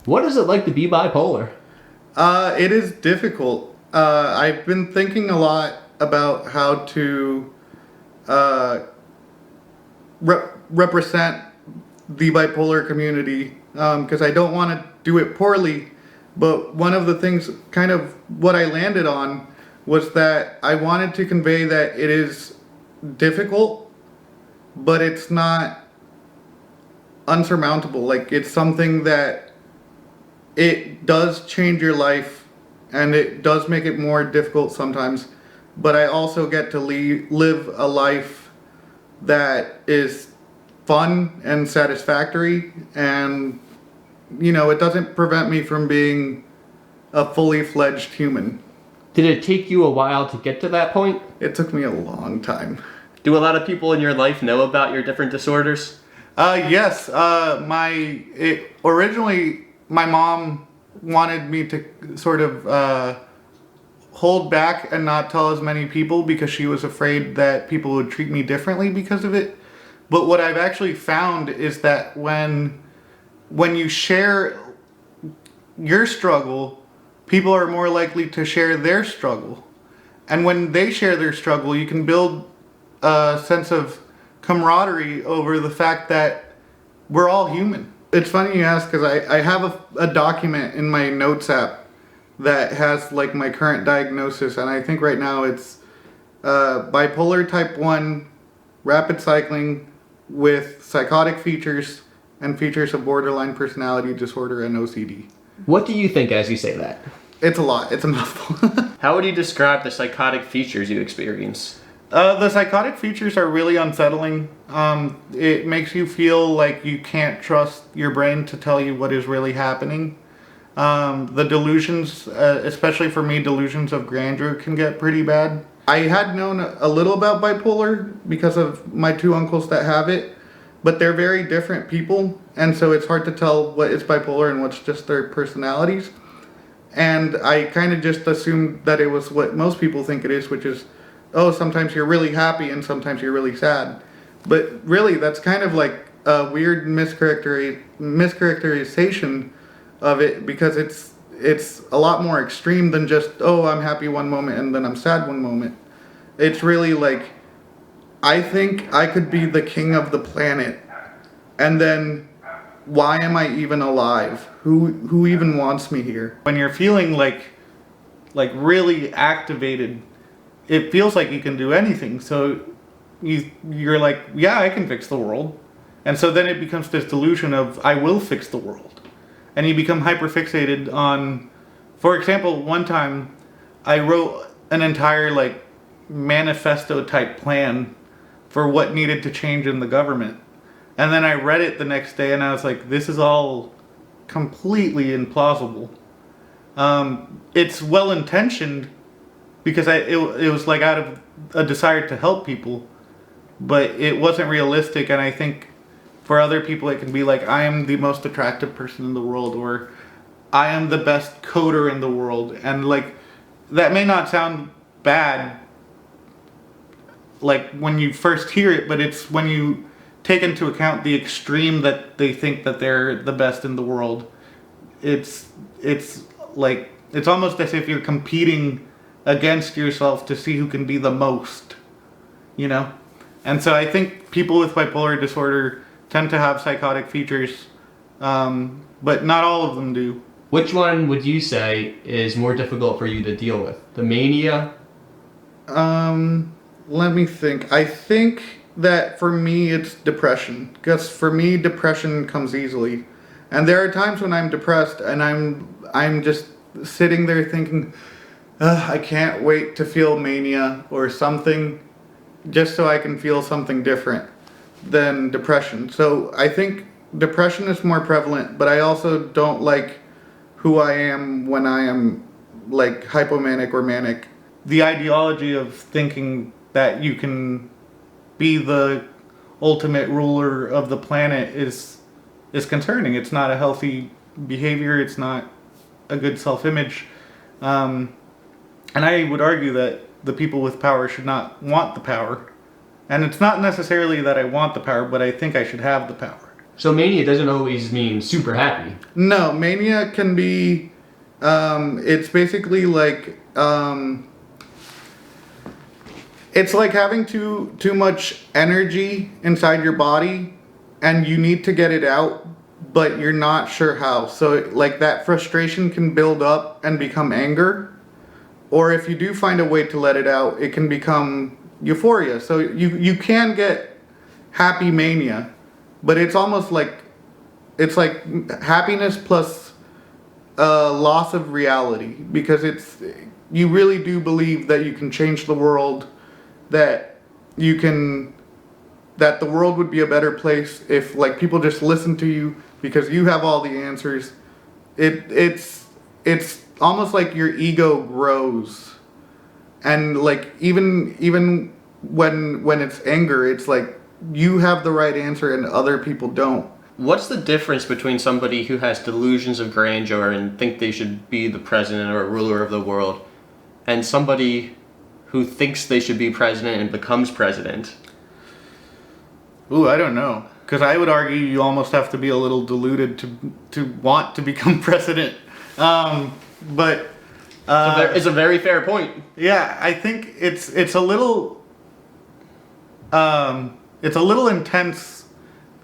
What is it like to be bipolar? It is difficult. I've been thinking a lot about how to uh, represent the bipolar community because I don't want to do it poorly. But one of the things, kind of what I landed on, was that I wanted to convey that it is difficult, but it's not unsurmountable. Like, it's something that it does change your life and it does make it more difficult sometimes, but I also get to live a life that is fun and satisfactory, and it doesn't prevent me from being a fully fledged human. Did it take you a while to get to that point? It took me a long time. Do a lot of people in your life know about your different disorders? Yes. Originally, my mom wanted me to sort of hold back and not tell as many people because she was afraid that people would treat me differently because of it. But what I've actually found is that when you share your struggle, people are more likely to share their struggle. And when they share their struggle, you can build a sense of camaraderie over the fact that we're all human. It's funny you ask because I have a document in my notes app that has like my current diagnosis, and I think right now it's bipolar type 1, rapid cycling with psychotic features and features of borderline personality disorder and OCD. What do you think as you say that? It's a lot. It's a mouthful. How would you describe the psychotic features you experience? The psychotic features are really unsettling. It makes you feel like you can't trust your brain to tell you what is really happening. The delusions, especially for me, delusions of grandeur can get pretty bad. I had known a little about bipolar because of my two uncles that have it, but they're very different people, and so it's hard to tell what is bipolar and what's just their personalities. And I kind of just assumed that it was what most people think it is, which is, oh, sometimes you're really happy and sometimes you're really sad. But really, that's kind of like a weird mischaracterization of it, because it's a lot more extreme than just, oh, I'm happy one moment and then I'm sad one moment. It's really like, I think I could be the king of the planet, and then why am I even alive? Who even wants me here? When you're feeling like really activated, it feels like you can do anything. So you're like, yeah, I can fix the world. And so then it becomes this delusion of, I will fix the world. And you become hyperfixated on, for example, one time I wrote an entire manifesto type plan for what needed to change in the government. And then I read it the next day and I was like, this is all completely implausible. It's well intentioned because it was like out of a desire to help people, but it wasn't realistic. And I think for other people it can be like, I am the most attractive person in the world, or I am the best coder in the world. And that may not sound bad when you first hear it, but it's when you take into account the extreme that they think that they're the best in the world. It's almost as if you're competing against yourself to see who can be the most, And so I think people with bipolar disorder tend to have psychotic features, but not all of them do. Which one would you say is more difficult for you to deal with? The mania? Let me think. I think that for me it's depression, because for me depression comes easily, and there are times when I'm depressed and I'm just sitting there thinking, I can't wait to feel mania or something, just so I can feel something different than depression. So I think depression is more prevalent, but I also don't like who I am when I am hypomanic or manic. The ideology of thinking that you can be the ultimate ruler of the planet is concerning. It's not a healthy behavior. It's not a good self-image. And I would argue that the people with power should not want the power. And it's not necessarily that I want the power, but I think I should have the power. So mania doesn't always mean super happy. No, mania can be. It's basically like. It's like having too much energy inside your body, and you need to get it out, but you're not sure how. So like that frustration can build up and become anger, or if you do find a way to let it out, it can become euphoria. So you can get happy mania, but it's almost like it's like happiness plus loss of reality, because it's you really do believe that you can change the world, that you can that the world would be a better place if like people just listen to you because you have all the answers. It's almost like your ego grows, and like even when it's anger, it's like you have the right answer and other people don't. What's the difference between somebody who has delusions of grandeur and think they should be the president or ruler of the world, and somebody who thinks they should be president and becomes president? Ooh, I don't know. Because I would argue you almost have to be a little deluded to want to become president. But it's a very fair point. yeah, I think it's a little intense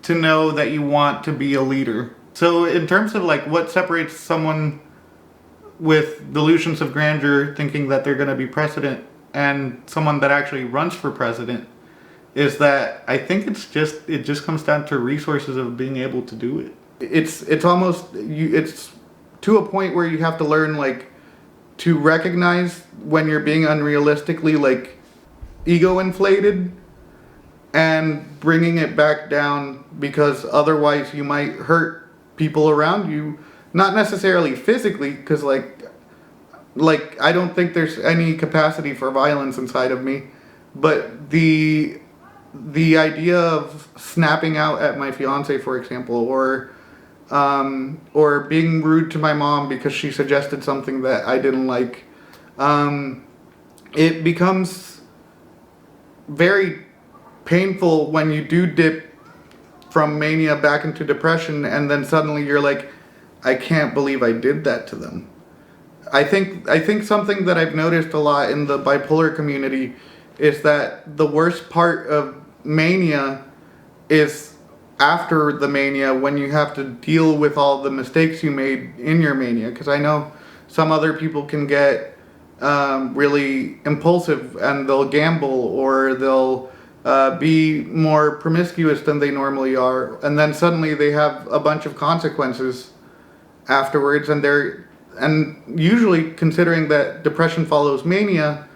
to know that you want to be a leader. So in terms of like what separates someone with delusions of grandeur thinking that they're going to be president and someone that actually runs for president is that I think it just comes down to resources of being able to do it. It's almost it's to a point where you have to learn like to recognize when you're being unrealistically like ego inflated and bringing it back down, because otherwise you might hurt people around you, not necessarily physically, because like I don't think there's any capacity for violence inside of me, but the idea of snapping out at my fiance, for example, or being rude to my mom because she suggested something that I didn't like, it becomes very painful when you do dip from mania back into depression, and then suddenly you're like, I can't believe I did that to them. I think something that I've noticed a lot in the bipolar community is that the worst part of mania is after the mania, when you have to deal with all the mistakes you made in your mania. Because I know some other people can get really impulsive and they'll gamble, or they'll be more promiscuous than they normally are, and then suddenly they have a bunch of consequences afterwards, and usually, considering that depression follows mania,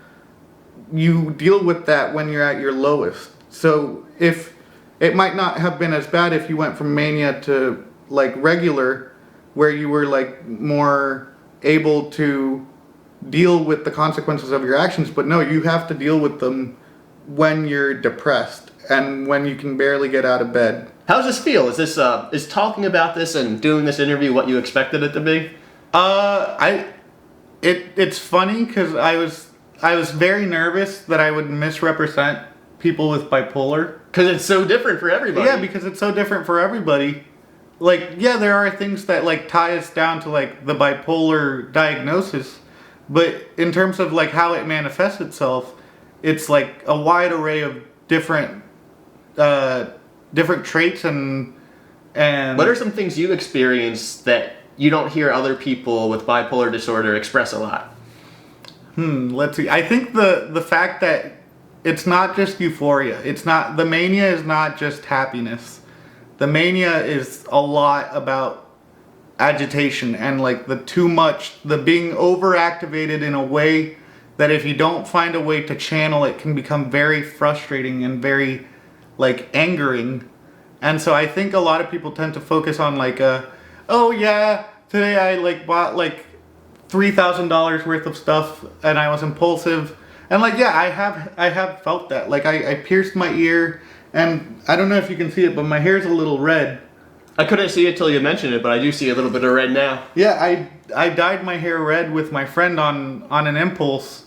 you deal with that when you're at your lowest. So if it might not have been as bad if you went from mania to like regular, where you were like more able to deal with the consequences of your actions, but no, you have to deal with them when you're depressed and when you can barely get out of bed. How does this feel? Is talking about this and doing this interview what you expected it to be? It's funny because I was very nervous that I would misrepresent people with bipolar. Because it's so different for everybody. Yeah, because it's so different for everybody. Like, yeah, there are things that like tie us down to like the bipolar diagnosis, but in terms of like how it manifests itself, it's like a wide array of different traits and what are some things you experience that you don't hear other people with bipolar disorder express a lot? Let's see. I think the fact that it's not just euphoria. It's not, the mania is not just happiness. The mania is a lot about agitation and like the being overactivated in a way that if you don't find a way to channel it can become very frustrating and very like angering. And so I think a lot of people tend to focus on like oh yeah, today I like bought like $3,000 worth of stuff and I was impulsive. And like, yeah, I have felt that. Like I pierced my ear, and I don't know if you can see it, but my hair's a little red. I couldn't see it till you mentioned it, but I do see a little bit of red now. Yeah, I dyed my hair red with my friend on an impulse,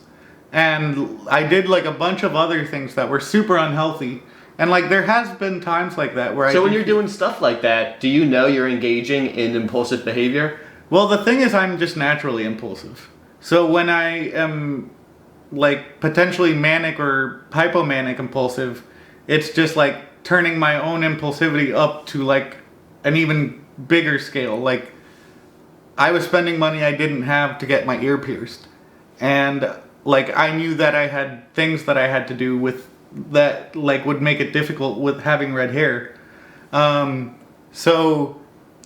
and I did like a bunch of other things that were super unhealthy. And like there has been times like that where So when you're doing stuff like that, do you know you're engaging in impulsive behavior? Well, the thing is, I'm just naturally impulsive. So when I am like potentially manic or hypomanic impulsive, it's just like turning my own impulsivity up to like an even bigger scale. Like I was spending money I didn't have to get my ear pierced, and like I knew that I had things that I had to do with that like would make it difficult with having red hair. So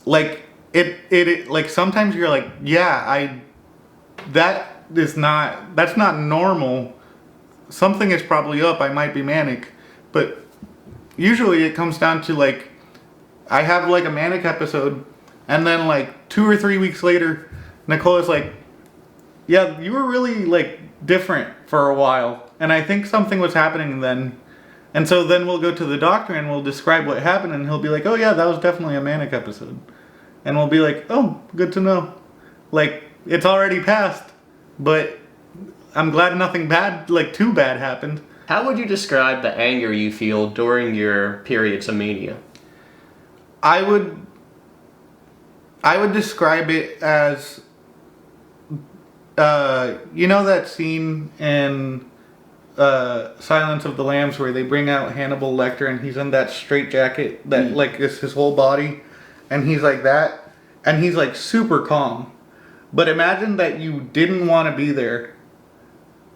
like it like sometimes you're like, yeah, that's not normal. Something is probably up. I might be manic, but usually it comes down to like I have like a manic episode, and then like 2 or 3 weeks later, Nicole is like, yeah, you were really like different for a while, and I think something was happening then. And so then we'll go to the doctor and we'll describe what happened, and he'll be like, oh yeah, that was definitely a manic episode. And we'll be like, oh, good to know. Like, it's already passed, but I'm glad nothing bad, like too bad happened. How would you describe the anger you feel during your periods of mania? I would describe it as, you know that scene in Silence of the Lambs where they bring out Hannibal Lecter and he's in that straitjacket that like is his whole body, and he's like that, and he's like super calm. But imagine that you didn't want to be there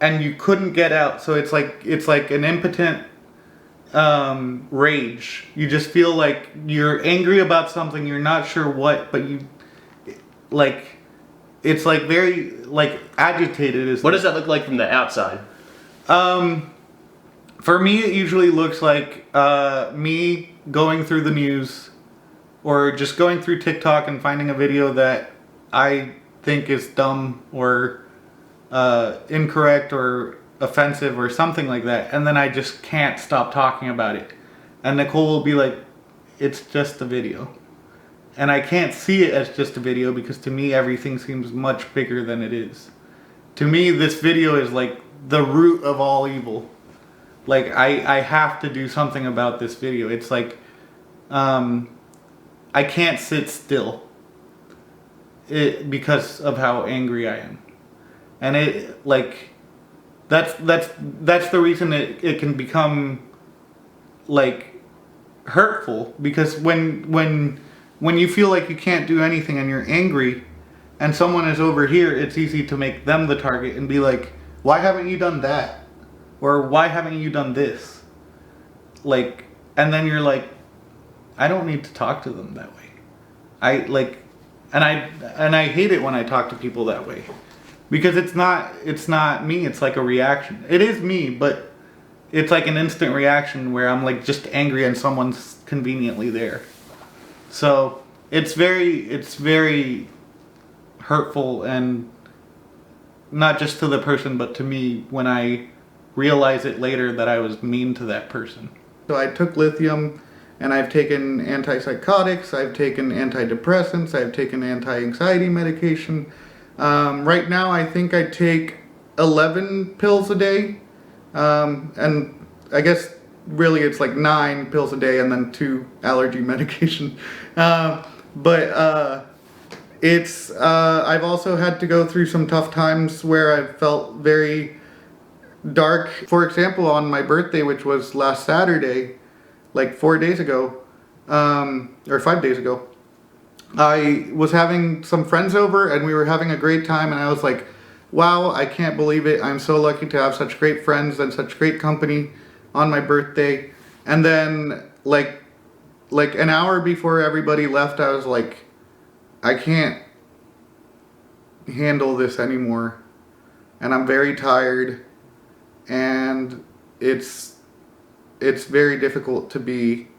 and you couldn't get out, so it's like an impotent rage. You just feel like you're angry about something, you're not sure what, but you like it's like very like agitated. What does that look like from the outside? For me, it usually looks like me going through the news or just going through TikTok and finding a video that I think is dumb or incorrect or offensive or something like that, and then I just can't stop talking about it. And Nicole will be like, it's just a video. And I can't see it as just a video because to me everything seems much bigger than it is. To me, this video is like the root of all evil. Like I have to do something about this video. It's like I can't sit still because of how angry I am. And it like that's the reason it can become like hurtful, because when you feel like you can't do anything and you're angry and someone is over here, it's easy to make them the target and be like, why haven't you done that? Or why haven't you done this? Like, and then you're like, I don't need to talk to them that way. I hate it when I talk to people that way. Because it's not me, it's like a reaction. It is me, but it's like an instant reaction where I'm like just angry and someone's conveniently there. So it's very hurtful, and not just to the person but to me when I realize it later that I was mean to that person. So I took lithium, and I've taken antipsychotics, I've taken antidepressants, I've taken anti-anxiety medication. Right now I think I take 11 pills a day, and I guess really it's like 9 pills a day and then 2 allergy medication. But I've also had to go through some tough times where I've felt very dark. For example, on my birthday, which was last Saturday, like 4 days ago, or 5 days ago, I was having some friends over and we were having a great time, and I was like, wow, I can't believe it. I'm so lucky to have such great friends and such great company on my birthday. And then like an hour before everybody left, I was like, I can't handle this anymore. And I'm very tired, and it's very difficult to be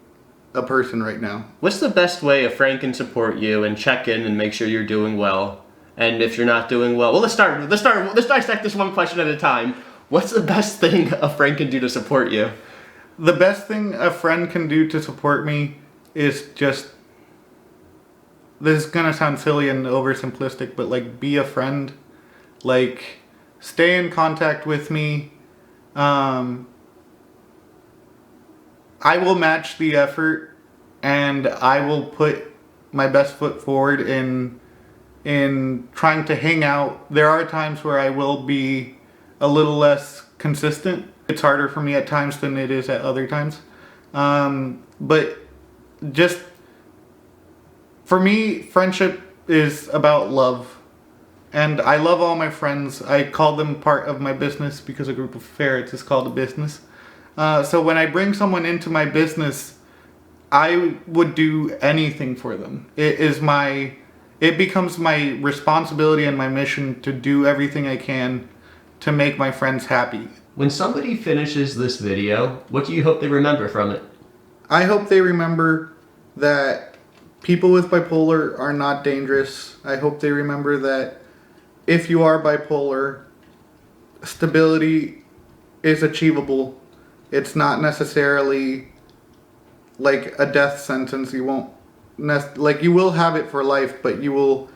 a person right now. What's the best way a friend can support you and check in and make sure you're doing well? And if you're not doing well, let's dissect this one question at a time. What's the best thing a friend can do to support you? The best thing a friend can do to support me is just, this is gonna sound silly and oversimplistic, but like be a friend. Like stay in contact with me. I will match the effort, and I will put my best foot forward in trying to hang out. There are times where I will be a little less consistent. It's harder for me at times than it is at other times. But just for me, friendship is about love. And I love all my friends. I call them part of my business because a group of ferrets is called a business. So when I bring someone into my business, I would do anything for them. It becomes my responsibility and my mission to do everything I can to make my friends happy. When somebody finishes this video, what do you hope they remember from it? I hope they remember that people with bipolar are not dangerous. I hope they remember that if you are bipolar, stability is achievable. It's not necessarily like a death sentence. You won't you will have it for life, but you will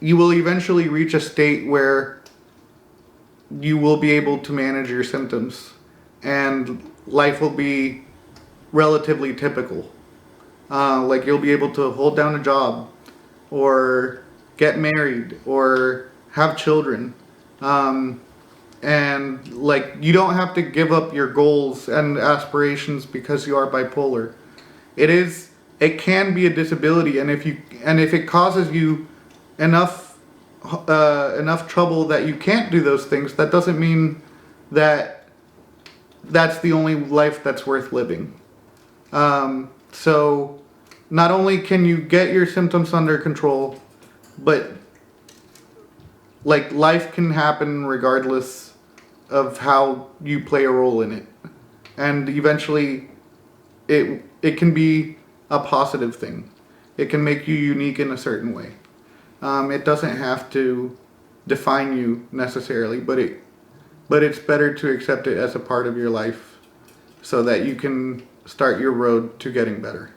eventually reach a state where you will be able to manage your symptoms and life will be relatively typical. You'll be able to hold down a job or get married or have children. And you don't have to give up your goals and aspirations because you are bipolar. It can be a disability, and if it causes you enough trouble that you can't do those things, that doesn't mean that that's the only life that's worth living. So not only can you get your symptoms under control, but life can happen regardless of how you play a role in it, and eventually it can be a positive thing. It can make you unique in a certain way. It doesn't have to define you necessarily, but it's better to accept it as a part of your life so that you can start your road to getting better.